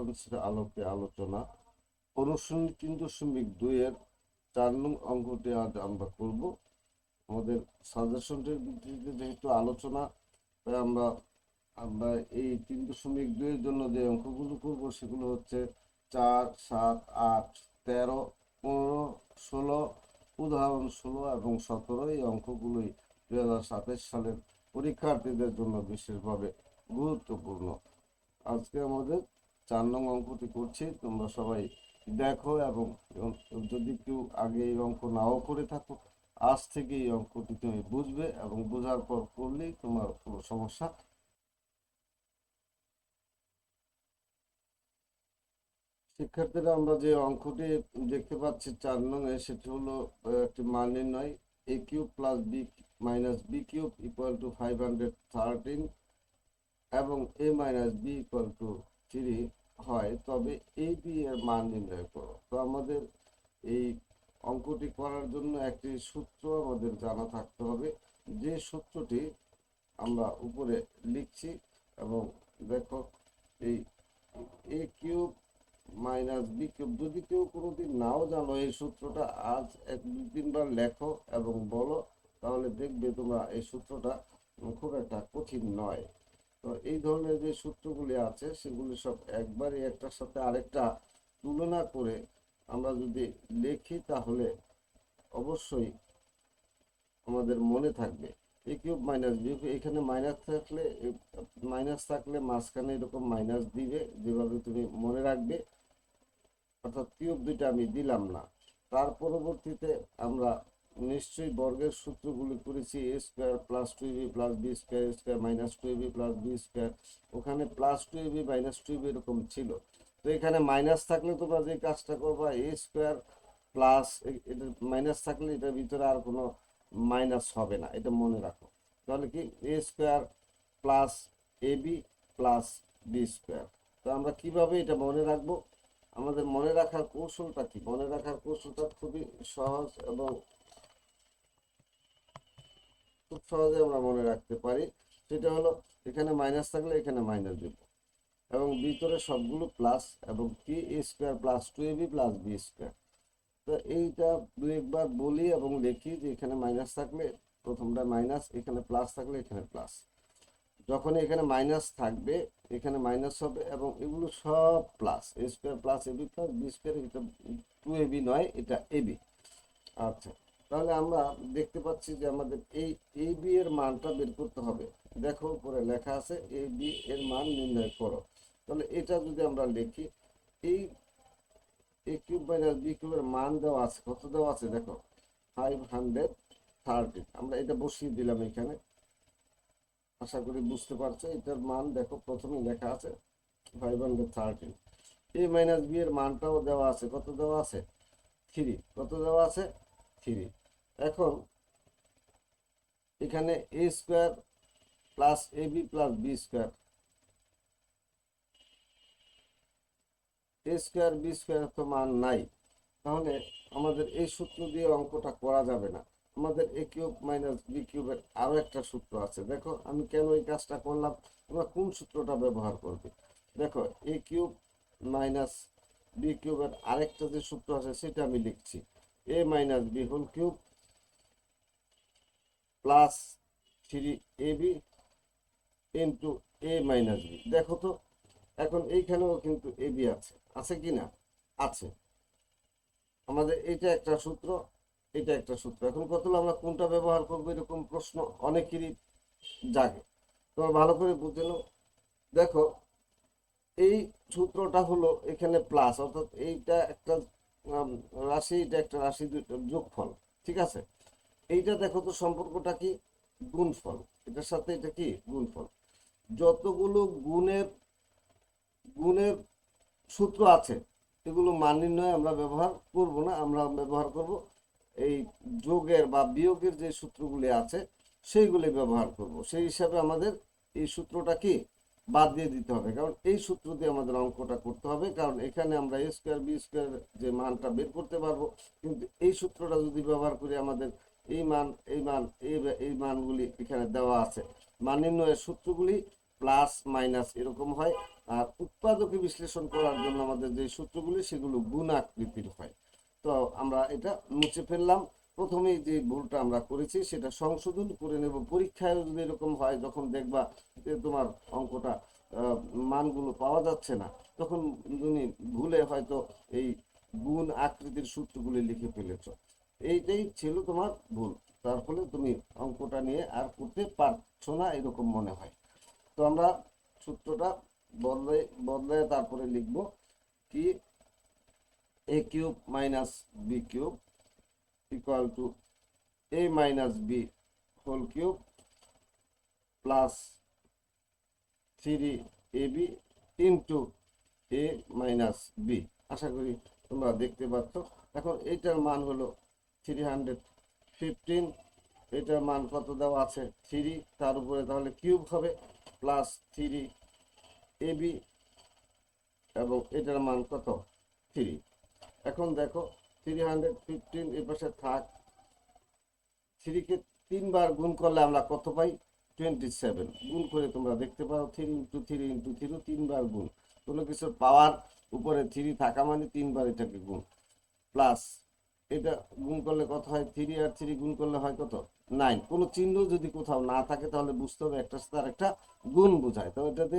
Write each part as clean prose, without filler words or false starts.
রেফারেন্সের আলোকে আলোচনা। অনুশীলনী 3.2 এর 4 নং অঙ্কটি আজ আমরা করব। আমাদের সাজেশনটির ভিত্তিতে যেহেতু আলোচনা, তাই আমরা আমরা এই 3.2 এর জন্য যে অঙ্কগুলো করব সেগুলো হচ্ছে 4, 7, 8, 13, 15, 16, উদাহরণ 16 এবং 17। এই অঙ্কগুলোই 2027 সালের পরীক্ষার্থীদের জন্য বিশেষভাবে গুরুত্বপূর্ণ। আজকে আমাদের 4 নং অঙ্কটি করছি, তোমরা সবাই দেখো এবং যদি কেউ আগে এই অঙ্ক নাও করে থাকো, আজ থেকে এই অঙ্কটি তুমি বুঝবে এবং বোঝার পর করলেই তোমার কোনো সমস্যা। শিক্ষার্থীরা, আমরা যে অঙ্কটি দেখতে পাচ্ছি 4 নং-এ, সেটি হলো একটি মান নির্ণয়। a cube plus b minus b cube equal two 513 এবং a minus b equal to 3 হয়, তবে a b এর মান নির্ণয় করো। তো আমাদের এই অঙ্কটি করার জন্য একটি সূত্র আমাদের জানা থাকতে হবে, যে সূত্রটি আমরা উপরে লিখছি। এবং দেখো, এই a cube minus B cube, যদি কেউ কোনোদিন নাও জানো এই সূত্রটা, আজ 1-2-3 বার লেখো এবং বলো, তাহলে দেখবে তোমরা এই সূত্রটা খুব একটা কঠিন নয়। তো এই ধরনের যে সূত্রগুলি আছে সেগুলি সব একবারই একটার সাথে আরেকটা তুলনা করে আমরা যদি লিখি, তাহলে অবশ্যই আমাদের মনে থাকবে। এ কিউব মাইনাস বি, এখানে মাইনাস থাকলে মাঝখানে এরকম মাইনাস দিবে, যেভাবে তুমি মনে রাখবে। অর্থাৎ কিউব দুইটা আমি দিলাম না। তার পরবর্তীতে আমরা নিশ্চয়ই বর্গের সূত্রগুলি করেছি। A square plus 2ab plus B square square minus 2ab plus B square, ওখানে প্লাস 2ab মাইনাস 2ab এরকম ছিল। তো এখানে মাইনাস থাকলে তোমরা যে কাজটা করবা, এ স্কোয়ার প্লাস, এটা মাইনাস থাকলে এটার ভিতরে আর কোনো মাইনাস হবে না, এটা মনে রাখো। তাহলে কি, A square plus AB plus B square. তো আমরা কিভাবে এটা মনে রাখবো? আমাদের মনে রাখার কৌশলটা কি? মনে রাখার কৌশলটা খুবই সহজ এবং খুব সহজে আমরা মনে রাখতে পারি। সেটা হলো, এখানে মাইনাস থাকলে এখানে মাইনাস দিব এবং ভিতরে সবগুলো প্লাস, এবং কি A square plus 2ab plus B square. তো এইটা দুই একবার বলি এবং দেখি যে এখানে মাইনাস থাকলে প্রথমটা মাইনাস, এখানে প্লাস থাকলে এখানে প্লাস। যখন এখানে মাইনাস থাকবে এখানে মাইনাস হবে, এবং এগুলো সব plus. A square plus AB plus B square, এটা 2ab নয়, এটা এবি। আচ্ছা, তাহলে আমরা দেখতে পাচ্ছি যে আমাদের এই এ বি এর মানটা বের করতে হবে। দেখো উপরে লেখা আছে এ বি এর মান নির্ণয় করো। তাহলে এটা যদি আমরা লিখি, এই এ কিউব মাইনাস বি কিউবের মান দেওয়া আছে, কত দেওয়া আছে দেখো, 513। আমরা এটা বসিয়ে দিলাম এখানে, আশা করি বুঝতে পারছো। এটার মান দেখো প্রথমে লেখা আছে 513। এ মাইনাস বি এর মানটাও দেওয়া আছে, কত দেওয়া আছে, 3। কত দেওয়া আছে, 3। এখন এখানে এ square plus A B plus B square, A square B square তো মান নাই, তাহলে আমাদের এই সূত্র দিয়ে অঙ্কটা করা যাবে না। আমাদের এ কিউব মাইনাস বি কিউবের আরো একটা সূত্র আছে। দেখো আমি কেন এই কাজটা করলাম, তোমরা কোন সূত্রটা ব্যবহার করবে। দেখো, এ কিউব মাইনাস বি কিউবের আরেকটা যে সূত্র আছে সেটা আমি লিখছি, A minus B whole cube plus 3ab into A minus B. দেখো তো, এখন এইখানেও কিন্তু এ বি আছে, আছে কি না, আছে। আমাদের এটা একটা সূত্র, এটা একটা সূত্র। এখন কত হলো, আমরা কোনটা ব্যবহার করবো, এরকম প্রশ্ন অনেকেরই জাগে। তোমার ভালো করে বুঝে নাও। দেখো, এই সূত্রটা হলো এখানে প্লাস, অর্থাৎ এইটা একটা রাশি, এটা একটা রাশি, দুটো যোগফল, ঠিক আছে। এইটা দেখো তো সম্পর্কটা কি, গুণফল। এটার সাথে এটা কি, গুণফল। যতগুলো গুণের গুণের সূত্র আছে এগুলো মান নির্ণয়ে আমরা ব্যবহার করব না, আমরা ব্যবহার করব এই যোগের বা বিয়োগের যে সূত্রগুলি আছে সেইগুলি ব্যবহার করব। সেই হিসাবে আমাদের এই সূত্রটা কি, বাদ দিয়ে দিতে হবে, কারণ এই সূত্র দিয়ে আমাদের অঙ্কটা করতে হবে। কারণ এখানে আমরা এ স্কোয়ার বি স্কোয়ার যে মানটা বের করতে পারবো, কিন্তু এই সূত্রটা যদি ব্যবহার করি, আমাদের এই মান এই মান এই মানগুলি এখানে দেওয়া আছে। মান নির্ণয়ের সূত্রগুলি প্লাস মাইনাস এরকম হয়, আর উৎপাদকে বিশ্লেষণ করার জন্য আমাদের যে সূত্রগুলি সেগুলো গুণ আকৃতির হয়। তো আমরা এটা মুছে ফেললাম। প্রথমেই যে ভুলটা আমরা করেছি সেটা সংশোধন করে নেব। পরীক্ষায় যদি এরকম হয়, যখন দেখবা যে তোমার অঙ্কটা মানগুলো পাওয়া যাচ্ছে না, তখন তুমি ভুলে হয়তো এই গুণ আকৃতির সূত্রগুলি লিখে ফেলেছ। এইটাই ছিল তোমার ভুল, তার ফলে তুমি অঙ্কটা নিয়ে আর করতে পারছো না এরকম মনে হয়। তো আমরা সূত্রটা বদলে তারপরে লিখব কি, a cube minus B cube equal to a minus B whole cube plus 3ab into a minus B. আশা করি তোমরা দেখতে পাচ্ছ। এখন এইটার মান হলো 315, এটার মান কত দেওয়া আছে 3, তার উপরে তাহলে কিউব হবে প্লাস 3ab এবং এটার মান কত 3। এখন দেখো 315 এর পাশে থাক, 3 কে 3 বার গুণ করলে আমরা কত পাই 27। গুণ করে তোমরা দেখতে পারো 3 ইন্টু 3 ইন্টু 3 3 বার গুণ। কোনো কিছুর পাওয়ার উপরে 3 থাকা মানে 3 বার এটাকে গুণ, প্লাস এটা গুণ করলে কত হয় 3 আর 3 গুণ করলে হয় কত 9। কোনো চিহ্ন যদি কোথাও না থাকে তাহলে বুঝতে হবে একটার সাথে আরেকটা গুণ বোঝায়। তো এটাতে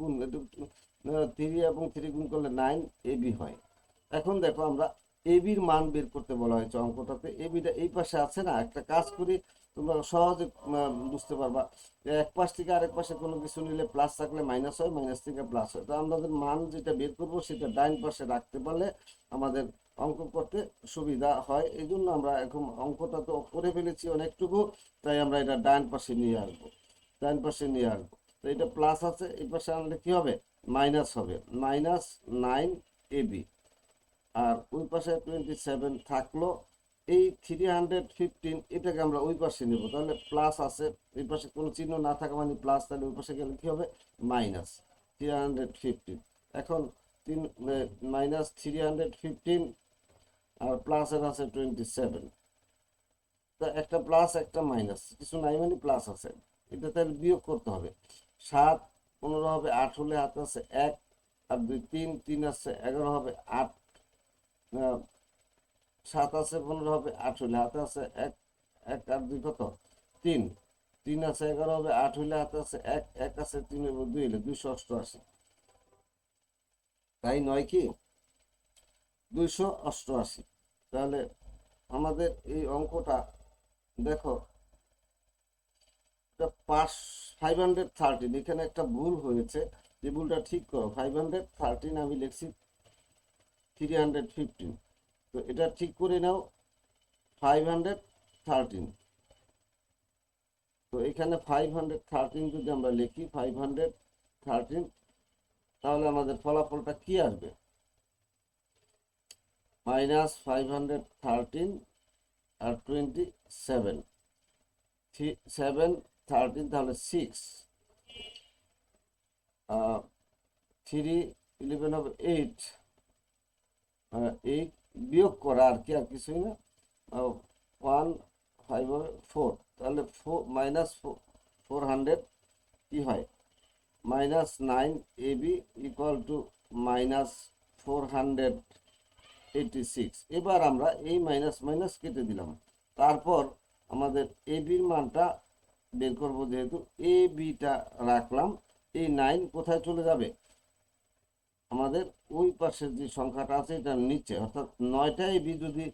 গুণ, এটা 3 এবং 3 গুণ করলে 9 এবি হয়। এখন দেখো আমরা এবির মান বের করতে বলা হয়েছে অঙ্কটাতে। এবিটা এই পাশে আছে না, একটা কাজ করি তোমরা সহজে বুঝতে পারবা। এক পাশ থেকে আরেক পাশে কোনো কিছু নিলে প্লাস থাকলে মাইনাস হয়, মাইনাস থেকে প্লাস হয়। তো আমাদের মান যেটা বের করবো সেটা ডাইন পাশে রাখতে পারলে আমাদের অঙ্ক করতে সুবিধা হয়। এই জন্য আমরা এখন অঙ্কটা তো করে ফেলেছি অনেকটুকু, তাই আমরা এটা ডাইন পাশে নিয়ে আসবো, ডাইন পাশে নিয়ে আসবো। তো এটা প্লাস আছে, এই পাশে আনলে কি হবে মাইনাস হবে, মাইনাস 9ab। আর ওই পাশে 27 থাকলো। এই 315 এটাকে আমরা ওই পাশে নেব, তাহলে প্লাস আছে, এই পাশে কোনো চিহ্ন না থাকা মানে প্লাস, তাহলে ওই পাশে গেলে কি হবে মাইনাস 315। এখন মাইনাস 315 আর প্লাসের আছে 27। তো একটা প্লাস একটা মাইনাস, কিছু নাই মানে প্লাস আছে, এটা তাহলে বিয়োগ করতে হবে। 7 15 হবে 8, হলে হাতে আছে 1 আর 2 3, 3 আছে 11 হবে 8, 7 আছে 15 হবে 8, হলে হাতে আছে 1 1 আর 2 কত 3, 3 আছে 11 হবে 8, হলে হাতে আছে 1 1 আছে 3 হবে 2, হলে 288। তাই নয় কি 288। তাহলে আমাদের এই অঙ্কটা দেখো, এটা 513, এখানে একটা ভুল হয়েছে, যে ভুলটা ঠিক করো। 513 আমি লিখছি 315, তো এটা ঠিক করে নাও 513। তো এখানে 513 যদি আমরা লিখি 513, তাহলে আমাদের ফলাফলটা কি আসবে মাইনাস 513 আর 27, 7 13, তাহলে 6, 3 11 হবে 8, 8 বিয়োগ করা আর কি, আর কিছুই না। 1 5 হবে 4, তাহলে মাইনাস 400 কি হয় minus 9ab equal to minus 486। এবার আমরা এই মাইনাস মাইনাস কেটে দিলাম, তারপর আমাদের এবির মানটা বের করবো। যেহেতু এ বিটা রাখলাম, এই 9 কোথায় চলে যাবে আমাদের ওই পাশের যে সংখ্যাটা আছে এটার নিচে, অর্থাৎ 9টা এবি যদি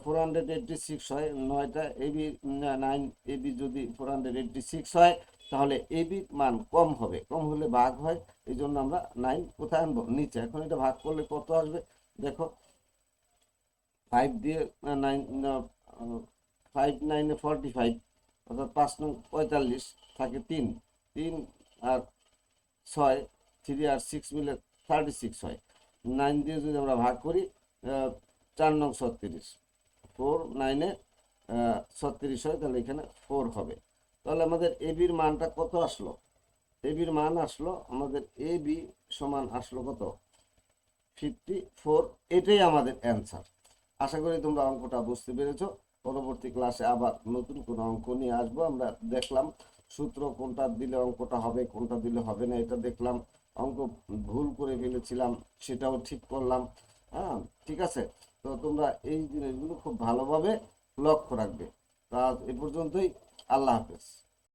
486 হয়, 9টা এবি 9ab যদি 486 হয়, তাহলে এবির মান কম হবে, কম হলে ভাগ হয়। এই জন্য আমরা 9 কোথায় আনবো নিচে। এখন এটা ভাগ করলে কত আসবে দেখো, 5 দিয়ে 9, 5 9 45, অর্থাৎ 5 9 45 থাকে 3, 3 আর 6, 3 আর 6 মিলে 36 হয়। 9 দিয়ে যদি আমরা ভাগ করি 4 9 36, 4 9 36 হয়, তাহলে এখানে 4 হবে। তাহলে আমাদের এবির মানটা কত আসলো, এবির মান আসলো আমাদের এবি সমান আসলো কত 54। এটাই আমাদের অ্যান্সার। আশা করি তোমরা অঙ্কটা বুঝতে পেরেছো। পরবর্তী ক্লাসে আবার নতুন কোনো অঙ্ক নিয়ে আসবো। আমরা দেখলাম সূত্র কোনটা দিলে অঙ্কটা হবে, কোনটা দিলে হবে না, এটা দেখলাম। অঙ্ক ভুল করে ফেলেছিলাম, সেটাও ঠিক করলাম। হ্যাঁ, ঠিক আছে। তো তোমরা এই জিনিসগুলো খুব ভালোভাবে লক্ষ্য রাখবে। তা আজ এ পর্যন্তই। আল্লাহ হাফেজ।